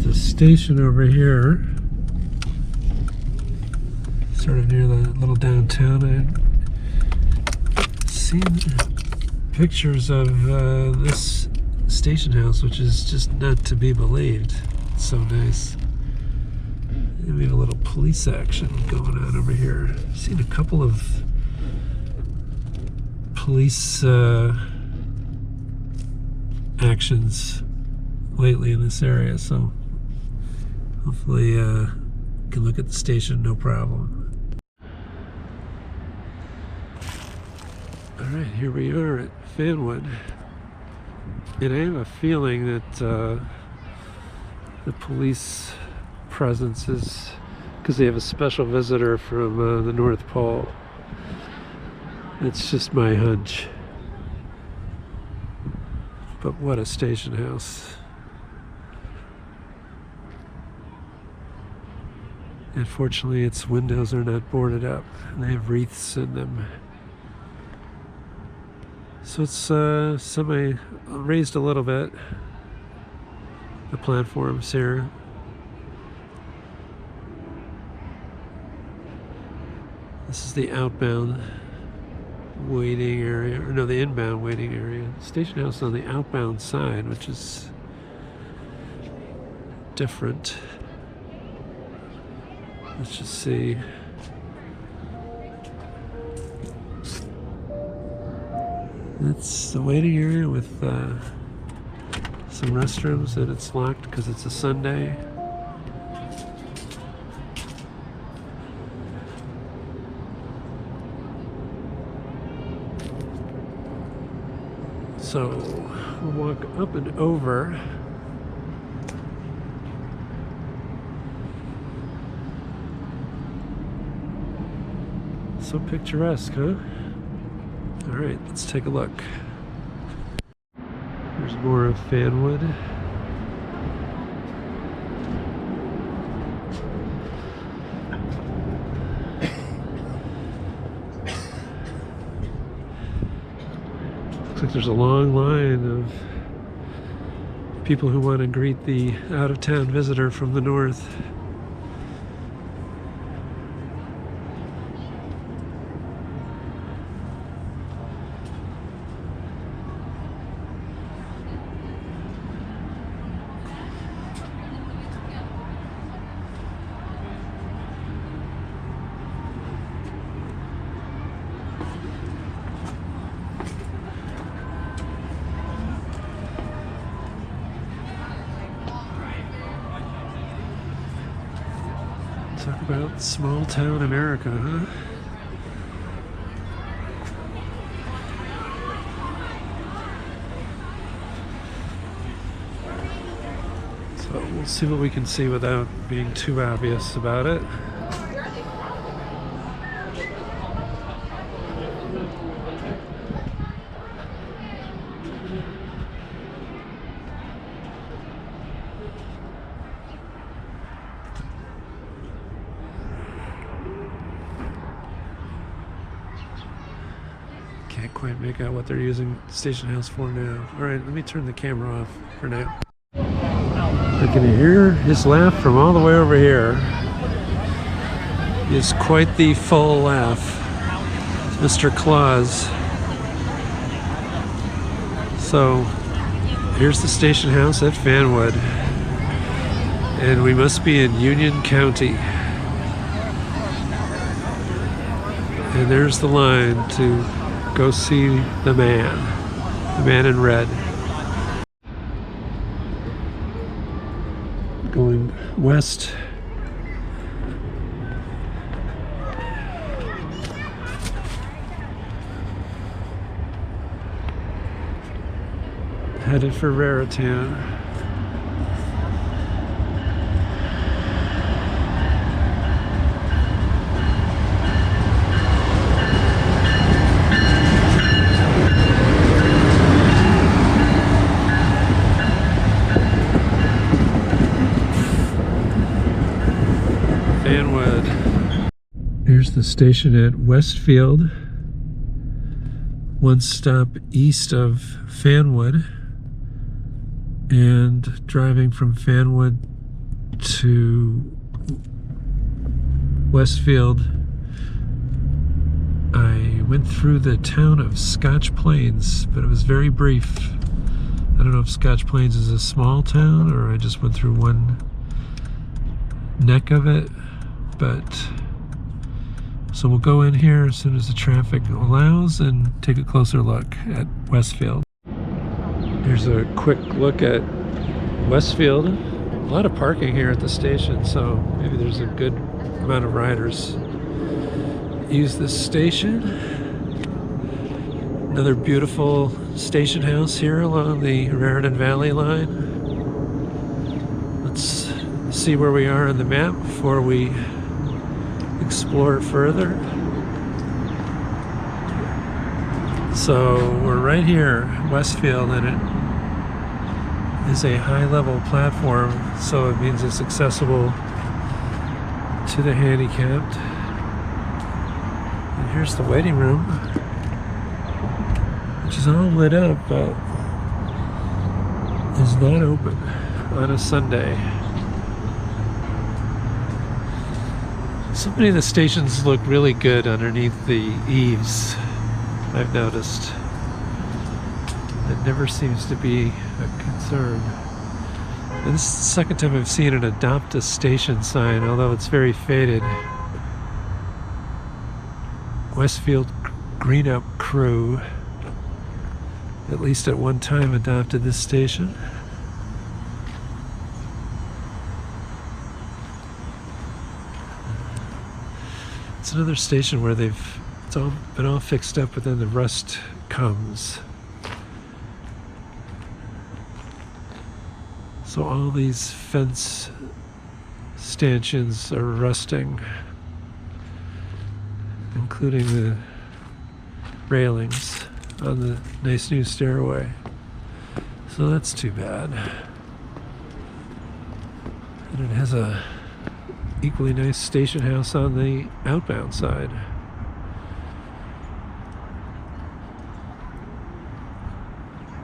There's a station over here, sort of near the little downtown. I've seen pictures of this station house, which is just not to be believed. It's so nice. And we have a little police action going on over here. I've seen a couple of police actions lately in this area, so hopefully can look at the station no problem. Alright, here we are at Fanwood, and I have a feeling that the police presence is because they have a special visitor from the North Pole. It's just my hunch. But what a station house. And fortunately its windows are not boarded up, and they have wreaths in them. So it's semi raised a little bit, the platforms here. This is the outbound waiting area, or no, the inbound waiting area. Station house on the outbound side, which is different. Let's just see. It's the waiting area with some restrooms, and it's locked because it's a Sunday. So we'll walk up and over. So picturesque, huh? All right, let's take a look. There's more of Fanwood. Looks like there's a long line of people who want to greet the out-of-town visitor from the north. Talk about small town America, huh? So we'll see what we can see without being too obvious about it. Can't quite make out what they're using the station house for now. Alright, let me turn the camera off for now. I can hear his laugh from all the way over here. It's quite the full laugh. Mr. Claus. So, here's the station house at Fanwood. And we must be in Union County. And there's the line to go see the man in red. Going west. Headed for Raritan. Fanwood. Here's the station at Westfield, one stop east of Fanwood, and driving from Fanwood to Westfield, I went through the town of Scotch Plains, but it was very brief. I don't know if Scotch Plains is a small town or I just went through one neck of it, but so we'll go in here as soon as the traffic allows and take a closer look at Westfield. Here's a quick look at Westfield. A lot of parking here at the station, so maybe there's a good amount of riders use this station. Another beautiful station house here along the Raritan Valley Line. Let's see where we are on the map before we explore further. So we're right here, Westfield, and it is a high-level platform, so it means it's accessible to the handicapped. And here's the waiting room, which is all lit up, but is not open on a Sunday. So many of the stations look really good underneath the eaves, I've noticed. It never seems to be a concern. And this is the second time I've seen an adopt a station sign, although it's very faded. Westfield Green Up Crew, at least at one time, adopted this station. It's another station where it's all been all fixed up, but then the rust comes. So all these fence stanchions are rusting, including the railings on the nice new stairway. So that's too bad. And it has a equally nice station house on the outbound side.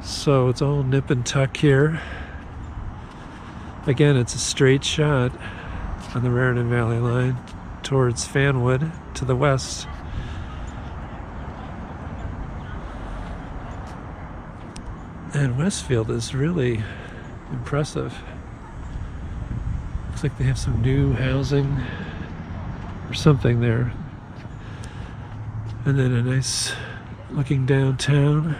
So it's all nip and tuck here. Again, it's a straight shot on the Raritan Valley Line towards Fanwood to the west. And Westfield is really impressive. Looks like they have some new housing or something there. And then a nice looking downtown.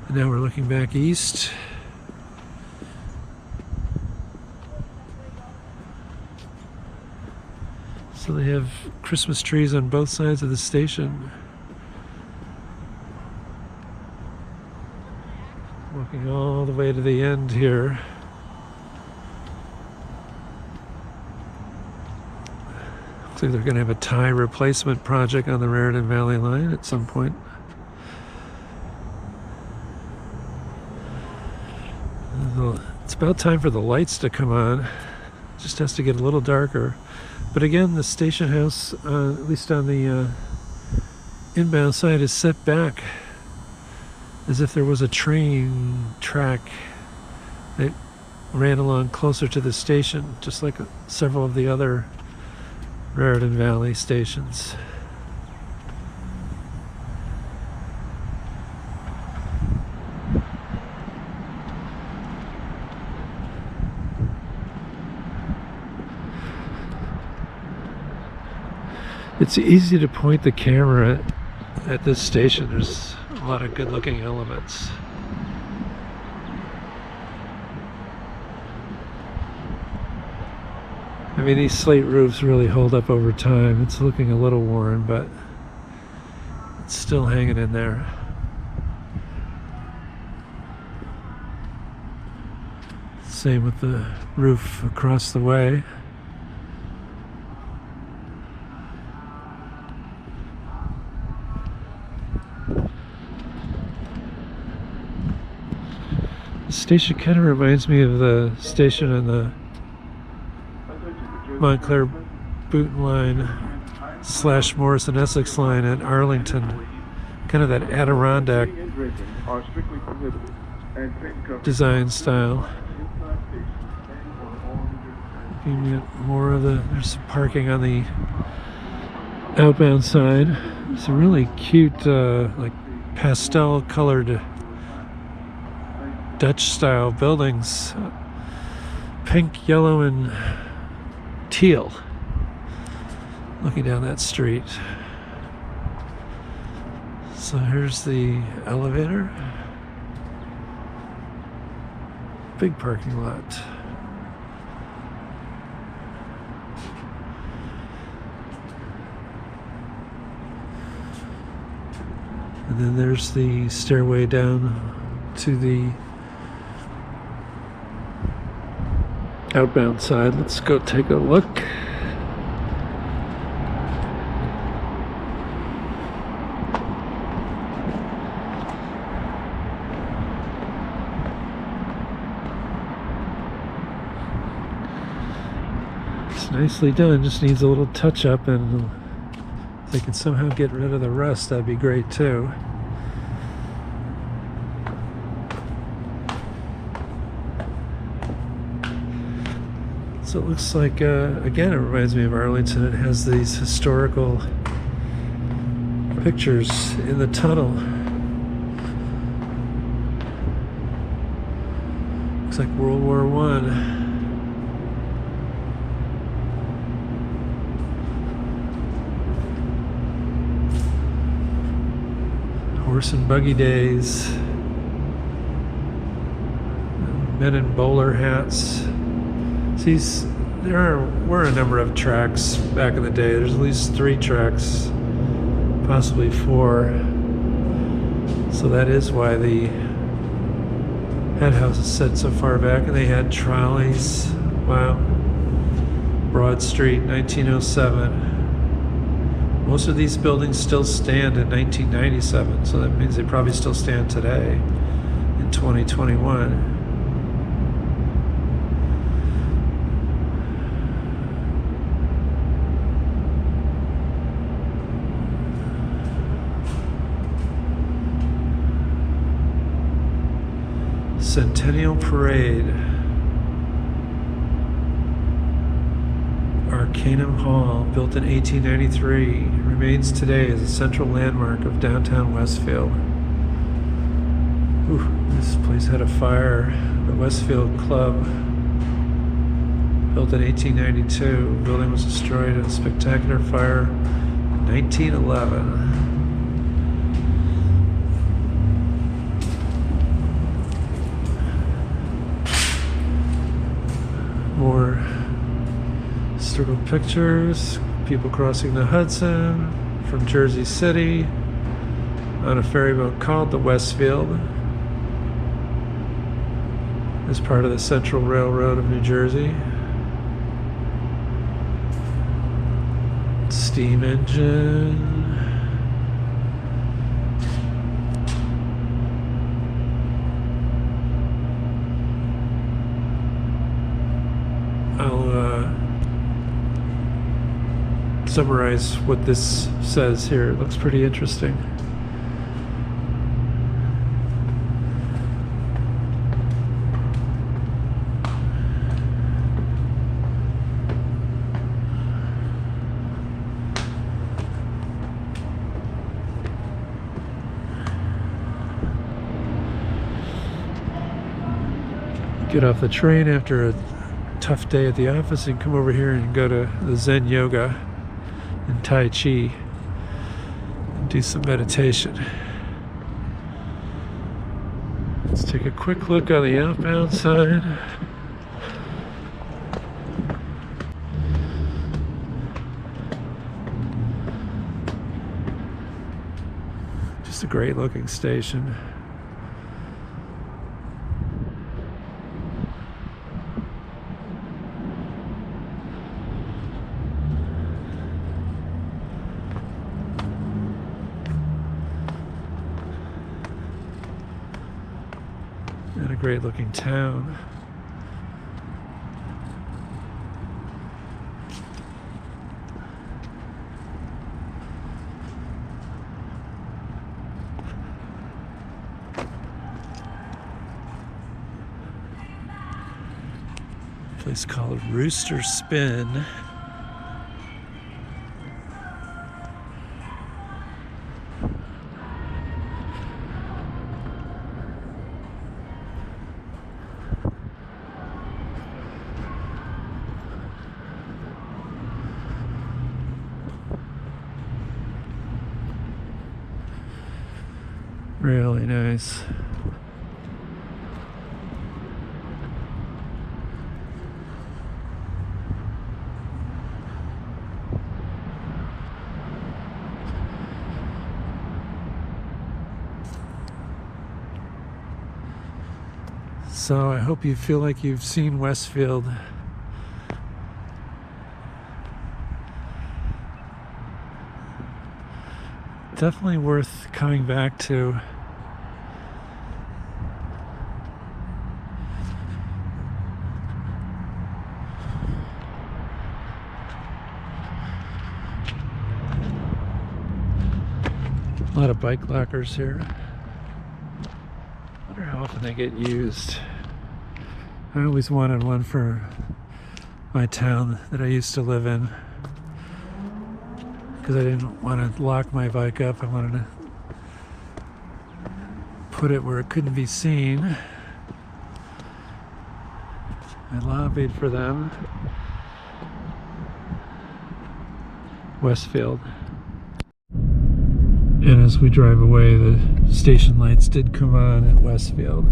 And now we're looking back east. So they have Christmas trees on both sides of the station. Walking all the way to the end here. Looks like they're going to have a tie replacement project on the Raritan Valley Line at some point. It's about time for the lights to come on. It just has to get a little darker. But again, the station house, at least on the inbound side, is set back as if there was a train track that ran along closer to the station, just like several of the other Raritan Valley stations. It's easy to point the camera at this station. There's a lot of good looking elements. I mean, these slate roofs really hold up over time. It's looking a little worn, but it's still hanging in there. Same with the roof across the way. The station kind of reminds me of the station on the Montclair Boonton line / Morrison Essex line at Arlington. Kind of that Adirondack design style. Looking at more of there's some parking on the outbound side. Some really cute, like pastel colored Dutch style buildings. Pink, yellow, and teal. Looking down that street. So here's the elevator. Big parking lot. And then there's the stairway down to the outbound side. Let's go take a look. It's nicely done, just needs a little touch up, and if they can somehow get rid of the rust, that'd be great too. So it looks like, again, it reminds me of Arlington. It has these historical pictures in the tunnel. Looks like World War I. Horse and buggy days. Men in bowler hats. See, there were a number of tracks back in the day. There's at least 3 tracks, possibly 4. So that is why the head house is set so far back. And they had trolleys. Wow. Broad Street, 1907. Most of these buildings still stand in 1997, so that means they probably still stand today in 2021. Centennial Parade. Arcanum Hall, built in 1893, remains today as a central landmark of downtown Westfield. Ooh, this place had a fire. The Westfield Club, built in 1892. The building was destroyed in a spectacular fire in 1911. More historical pictures, people crossing the Hudson from Jersey City on a ferry boat called the Westfield, as part of the Central Railroad of New Jersey. Steam engine. I'll summarize what this says here. It looks pretty interesting. Get off the train after a tough day at the office and come over here and go to the Zen Yoga and Tai Chi and do some meditation. Let's take a quick look on the outbound side. Just a great looking station. And a great looking town. Place called Rooster Spin. Really nice. So I hope you feel like you've seen Westfield. Definitely worth coming back to. A lot of bike lockers here. I wonder how often they get used. I always wanted one for my town that I used to live in, because I didn't want to lock my bike up. I wanted to put it where it couldn't be seen. I lobbied for them. Westfield. And as we drive away, the station lights did come on at Westfield.